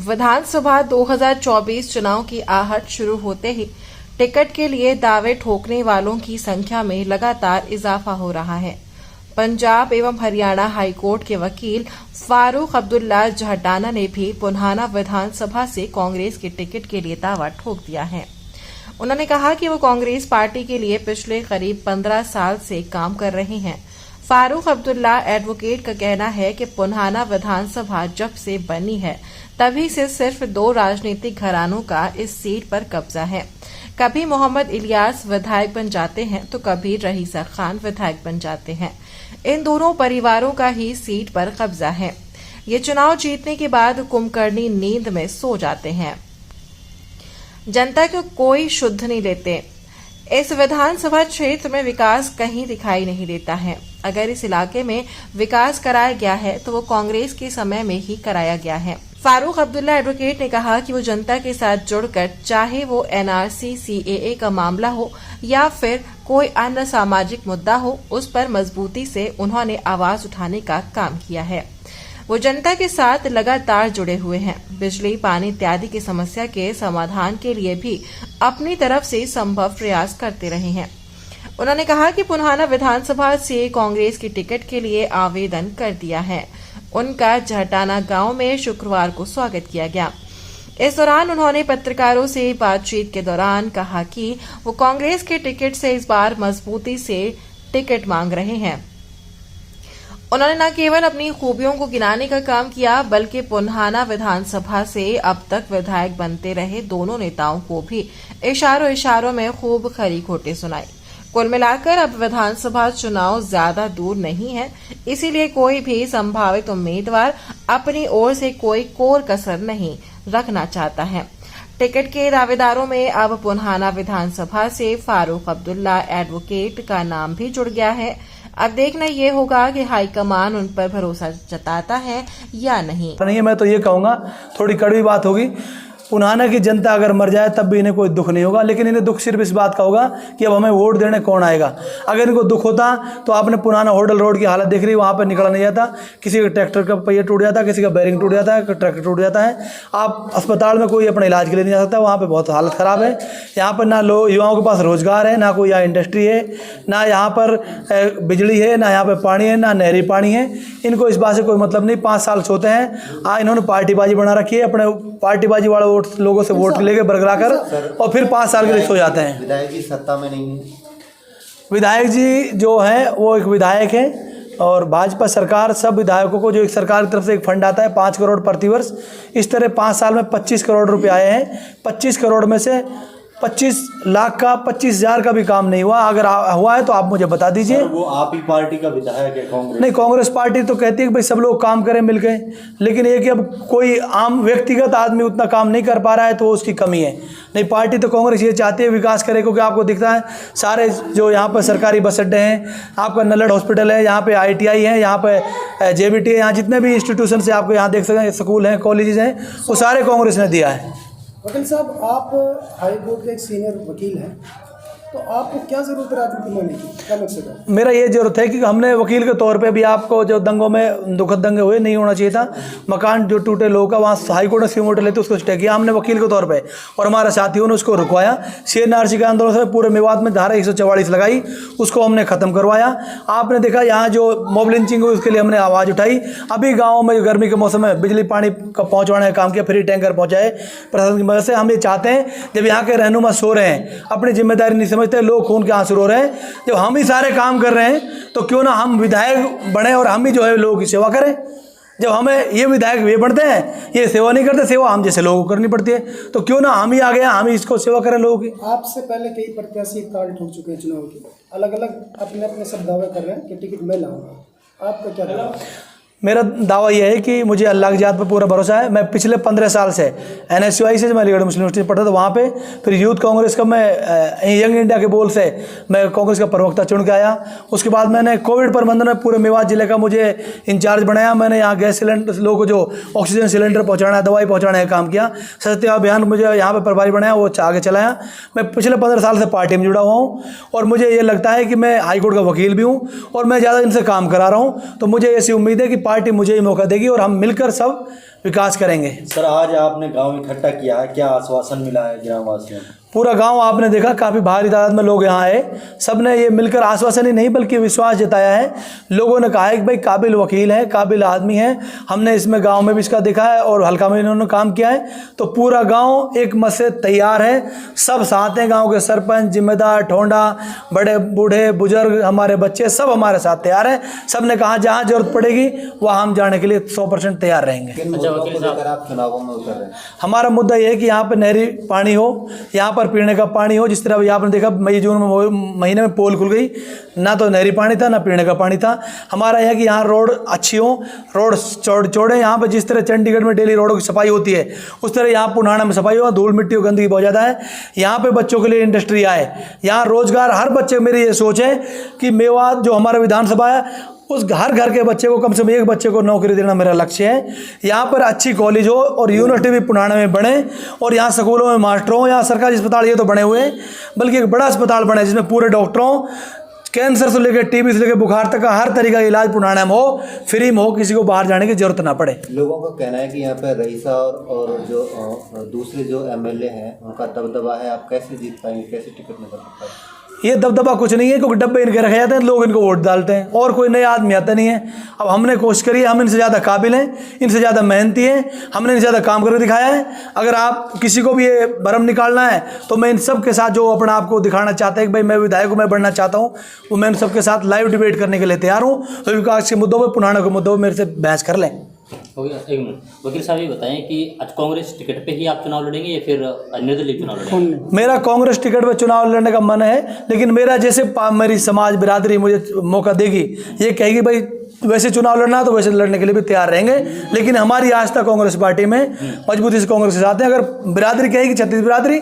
विधानसभा 2024 चुनाव की आहट शुरू होते ही टिकट के लिए दावे ठोकने वालों की संख्या में लगातार इजाफा हो रहा है। पंजाब एवं हरियाणा हाईकोर्ट के वकील फारूक अब्दुल्ला जहटाना ने भी पुन्हाना विधानसभा से कांग्रेस के टिकट के लिए दावा ठोक दिया है। उन्होंने कहा कि वो कांग्रेस पार्टी के लिए पिछले करीब 15 साल से काम कर रहे हैं। फारूक अब्दुल्ला एडवोकेट का कहना है कि पुन्हाना विधानसभा जब से बनी है तभी से सिर्फ 2 राजनीतिक घरानों का इस सीट पर कब्जा है। कभी मोहम्मद इलियास विधायक बन जाते हैं तो कभी रईसा खान विधायक बन जाते हैं। इन दोनों परिवारों का ही सीट पर कब्जा है। ये चुनाव जीतने के बाद कुंभकर्णी नींद में सो जाते हैं। जनता को कोई शुद्ध नहीं लेते। इस विधानसभा क्षेत्र में विकास कहीं दिखाई नहीं देता है। अगर इस इलाके में विकास कराया गया है तो वो कांग्रेस के समय में ही कराया गया है। फारूक अब्दुल्ला एडवोकेट ने कहा कि वो जनता के साथ जुड़कर, चाहे वो एनआरसी सीएए का मामला हो या फिर कोई अन्य सामाजिक मुद्दा हो, उस पर मजबूती से उन्होंने आवाज उठाने का काम किया है। वो जनता के साथ लगातार जुड़े हुए हैं। बिजली, पानी इत्यादि की समस्या के समाधान के लिए भी अपनी तरफ से संभव प्रयास करते रहे हैं। उन्होंने कहा कि पुन्हाना विधानसभा से कांग्रेस की टिकट के लिए आवेदन कर दिया है। उनका जहटाना गांव में शुक्रवार को स्वागत किया गया। इस दौरान उन्होंने पत्रकारों से बातचीत के दौरान कहा कि वो कांग्रेस के टिकट से इस बार मजबूती से टिकट मांग रहे हैं। उन्होंने न केवल अपनी खूबियों को गिनाने का काम किया, बल्कि पुन्हाना विधानसभा से अब तक विधायक बनते रहे दोनों नेताओं को भी इशारों में खूब खरी खोटे सुनाई। कुल मिलाकर अब विधानसभा चुनाव ज्यादा दूर नहीं है, इसीलिए कोई भी संभावित उम्मीदवार अपनी ओर से कोई कोर कसर नहीं रखना चाहता है। टिकट के दावेदारों में अब पुन्हाना विधानसभा से फारूक अब्दुल्ला एडवोकेट का नाम भी जुड़ गया है। अब देखना ये होगा कि हाईकमान उन पर भरोसा जताता है या नहीं। मैं तो ये कहूँगा, थोड़ी कड़वी बात होगी, पुन्हाना की जनता अगर मर जाए तब भी इन्हें कोई दुख नहीं होगा, लेकिन इन्हें दुख सिर्फ इस बात का होगा कि अब हमें वोट देने कौन आएगा। अगर इनको दुख होता तो आपने पुन्हाना होडल रोड की हालत देख रही, वहाँ पर निकला नहीं जाता, किसी का ट्रैक्टर का पहिया टूट जाता है, किसी का बैरिंग टूट जाता है, ट्रैक्टर टूट जाता है। आप अस्पताल में कोई अपने इलाज के लिए नहीं जा सकता, वहाँ पर बहुत हालत ख़राब है। यहाँ पर ना युवाओं के पास रोजगार है, ना कोई यहाँ इंडस्ट्री है, ना यहाँ पर बिजली है, ना यहाँ पर पानी है, ना नहरी पानी है। इनको इस बात से कोई मतलब नहीं। 5 साल सोते हैं। इन्होंने पार्टीबाजी बना रखी है, अपने पार्टीबाजी वाले लोगों से वोट लेके बरगला कर और फिर 5 साल के लिए सो जाते हैं। विधायक जी सत्ता में नहीं है। विधायक जी जो है वो एक विधायक है, और भाजपा सरकार सब विधायकों को जो एक सरकार की तरफ से एक फंड आता है 5 करोड़ प्रतिवर्ष, इस तरह 5 साल में 25 करोड़ रुपए आए हैं। 25 करोड़ में से 25 लाख का 25,000 का भी काम नहीं हुआ। अगर हुआ है तो आप मुझे बता दीजिए। वो आप ही पार्टी का विधायक है कांग्रेस? नहीं, कांग्रेस पार्टी तो कहती है कि भाई सब लोग काम करें मिलकर, लेकिन ये कि अब कोई आम व्यक्तिगत आदमी उतना काम नहीं कर पा रहा है तो उसकी कमी है। नहीं, पार्टी तो कांग्रेस ये चाहती है विकास करे, क्योंकि आपको दिखता है सारे जो यहाँ पर सरकारी बस अड्डे हैं, आपका नल्लड़ हॉस्पिटल है, यहाँ पे ITI है, यहाँ पे JBT है, यहाँ जितने भी इंस्टीट्यूशन से आपको यहाँ देख सकते हैं, स्कूल हैं, कॉलेजेस हैं, वो सारे कांग्रेस ने दिया है। वकील साहब, आप हाई कोर्ट के एक सीनियर वकील हैं, तो आपको क्या ज़रूरत है राजनीति में आने की? क्या मकसद है? मेरा ये जरूरत है कि हमने वकील के तौर पे भी आपको जो दंगों में दुखद दंगे हुए नहीं होना चाहिए था, मकान जो टूटे लोगों का, वहाँ हाईकोर्ट ने सीमोटे लेते उसको स्टे किया हमने वकील के तौर पे, और हमारे साथियों ने उसको रुकवाया। CNRC के आंदोलन से पूरे मेवात में धारा 144 लगाई, उसको हमने ख़त्म करवाया। आपने देखा यहाँ जो मॉब लिंचिंग हुई उसके लिए हमने आवाज़ उठाई। अभी गाँव में गर्मी के मौसम में बिजली पानी का पहुँचवाने का काम किया, फ्री टैंकर पहुँचाए प्रशासन की मदद से। हम ये चाहते हैं, जब यहाँ के रहनुमा सो रहे हैं, अपनी जिम्मेदारी नहीं समझते, लोग खून के आंसू रो रहे हैं, जब हम ही सारे काम कर रहे हैं तो क्यों ना हम विधायक बने और हम ही जो है लोगों की सेवा करें। जब हमें ये विधायक वे बनते हैं, ये सेवा नहीं करते, सेवा हम जैसे लोगों को करनी पड़ती है, तो क्यों ना हम ही आ गया, हम ही इसको सेवा करें लोगों की। आपसे पहले कई प्रत्याशी ताल ठोक चुके हैं चुनाव के, अलग अलग अपने अपने सब दावे कर रहे हैं कि टिकट मैं लाऊंगा। आपका क्या दावा? मेरा दावा यह है कि मुझे अल्लाह की जात पर पूरा भरोसा है। मैं पिछले 15 साल से NSUI से मैं अलीगढ़ मुस्लिम यूनिवर्सिटी पढ़ा था, वहाँ पे फिर यूथ कांग्रेस का मैं यंग इंडिया के बोल से मैं कांग्रेस का प्रवक्ता चुन के आया। उसके बाद मैंने कोविड प्रबंधन में पूरे मेवात जिले का मुझे इंचार्ज बनाया। मैंने यहाँ गैस सिलेंडर, लोगों को जो ऑक्सीजन सिलेंडर पहुँचाना, दवाई पहुँचाने का काम किया। सत्या अभियान मुझे यहाँ पर प्रभारी बनाया, वो आगे चलाया। मैं पिछले 15 साल से पार्टी में जुड़ा हुआ हूँ, और मुझे ये लगता है कि मैं हाईकोर्ट का वकील भी हूँ और मैं ज़्यादा इनसे काम करा रहा हूँ, तो मुझे ऐसी उम्मीद है कि पार्टी मुझे ही मौका देगी और हम मिलकर सब विकास करेंगे। सर, आज आपने गांव इकट्ठा किया है, क्या आश्वासन मिला है ग्रामवासियों को? पूरा गांव आपने देखा, काफ़ी भारी तादाद में लोग यहाँ आए। सब ने ये मिलकर आश्वासन ही नहीं बल्कि विश्वास जताया है। लोगों ने कहा है कि भाई काबिल वकील है, काबिल आदमी है। हमने इसमें गांव में भी इसका देखा है और हल्का में इन्होंने काम किया है। तो पूरा गांव एक मत से तैयार है, सब साथ हैं। गांव के सरपंच, जिम्मेदार, ठोंडा, बड़े बूढ़े बुजुर्ग, हमारे बच्चे सब हमारे साथ तैयार हैं। सब ने कहा जहाँ जरूरत पड़ेगी वहाँ हम जाने के लिए 100% तैयार रहेंगे। किन मुद्दों को लेकर आप चुनावों में उतर रहे हैं? हमारा मुद्दा ये है कि यहाँ पर नहरी पानी हो, यहाँ पर पीने का पानी हो। जिस तरह आपने देखा मई जून महीने में पोल खुल गई, ना तो नहरी पानी था ना पीने का पानी था। हमारा यह है कि यहाँ रोड अच्छी हो, रोड चौड़े। यहाँ पर जिस तरह चंडीगढ़ में डेली रोडों की सफाई होती है उस तरह यहाँ पुनाना में सफाई हो। धूल मिट्टी और गंदगी बहुत ज़्यादा है। यहाँ पे बच्चों के लिए इंडस्ट्री आए, यहाँ रोजगार हर बच्चे। मेरी ये सोच है कि मेवात जो हमारा विधानसभा है उस हर घर के बच्चे को कम से कम एक बच्चे को नौकरी देना मेरा लक्ष्य है। यहाँ पर अच्छी कॉलेज हो और यूनिवर्सिटी भी पुराने में बने और यहाँ स्कूलों में मास्टर हों। यहाँ सरकारी अस्पताल ये तो बने हुए हैं, बल्कि एक बड़ा अस्पताल बने जिसमें पूरे डॉक्टरों, कैंसर से लेकर टीबी से लेकर बुखार तक का हर तरीका का इलाज पुराने में हो, फ्री में हो, किसी को बाहर जाने की जरूरत ना पड़े। लोगों का कहना है कि यहाँ पे रईसा और जो दूसरे जो एमएलए हैं उनका दबदबा है। आप कैसे जीत पाएंगे, कैसे टिकट निकल सकता है? ये दबदबा कुछ नहीं है, क्योंकि डब्बे इनके रखे जाते हैं, लोग इनको वोट डालते हैं और कोई नया आदमी आता नहीं है। अब हमने कोशिश करी है, हम इनसे ज़्यादा काबिल हैं, इनसे ज़्यादा मेहनती हैं, हमने इनसे ज़्यादा काम करके दिखाया है। अगर आप किसी को भी ये भरम निकालना है तो मैं इन सब के साथ जो अपना आपको दिखाना चाहते हैं कि भाई मैं विधायक हूँ, मैं बढ़ना चाहता हूँ, वो मैं इन सबके साथ लाइव डिबेट करने के लिए तैयार हूँ। तो विकास के मुद्दों पर, पुराणों के मुद्दों पर मेरे से बहस कर लें। हो गया, एक मिनट। वकील साहब ये बताएं कि आज कांग्रेस टिकट पे ही आप चुनाव लड़ेंगे या फिर निर्दलीय चुनाव लड़ेंगे? मेरा कांग्रेस टिकट पे चुनाव लड़ने का मन है, लेकिन मेरा जैसे मेरी समाज बिरादरी मुझे मौका देगी, ये कहेगी भाई वैसे चुनाव लड़ना तो वैसे लड़ने के लिए भी तैयार रहेंगे। लेकिन हमारी आस्था कांग्रेस पार्टी में मजबूती से कांग्रेस के साथ है। अगर बिरादरी कहेगी, छत्तीस बिरादरी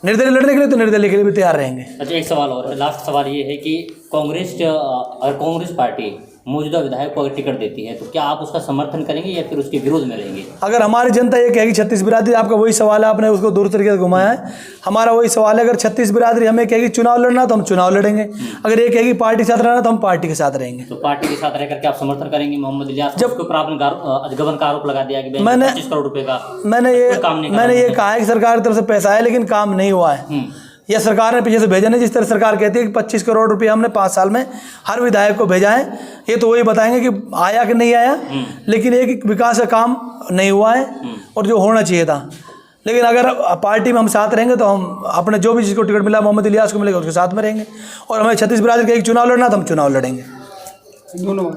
निर्दलीय लड़ने के लिए, तो निर्दलीय के लिए भी तैयार रहेंगे। अच्छा, एक सवाल और, लास्ट सवाल ये है कि कांग्रेस पार्टी मौजूदा विधायक को अगर टिकट देती है तो क्या आप उसका समर्थन करेंगे या फिर उसके विरोध में रहेंगे? अगर हमारी जनता ये कहेगी छत्तीस बिरादरी, आपका वही सवाल है, आपने उसको दूर तरीके से घुमाया है। हमारा वही सवाल है, अगर छत्तीस बिरादरी हमें कहेगी चुनाव लड़ना तो हम चुनाव लड़ेंगे। अगर ये कहेगी पार्टी के साथ रहना तो हम पार्टी के साथ रहेंगे। तो पार्टी के साथ रह करके आप समर्थन करेंगे मोहम्मद इलियास जब ऊपर आपने गबन का आरोप लगा दिया कि मैंने 25 करोड़ रुपए का मैंने ये कहा है कि सरकार की तरफ से पैसा है लेकिन काम नहीं हुआ है। यह सरकार ने पीछे से भेजा नहीं। जिस तरह सरकार कहती है कि 25 करोड़ रुपये हमने 5 साल में हर विधायक को भेजा है, ये तो वही बताएंगे कि आया कि नहीं आया, लेकिन एक विकास का काम नहीं हुआ है और जो होना चाहिए था। लेकिन अगर पार्टी में हम साथ रहेंगे तो हम अपने जो भी जिसको टिकट मिला मोहम्मद इलियास को मिलेगा उसके साथ में रहेंगे। और हमें छत्तीस बिरादरी का एक चुनाव लड़ना तो हम चुनाव लड़ेंगे। दोनों।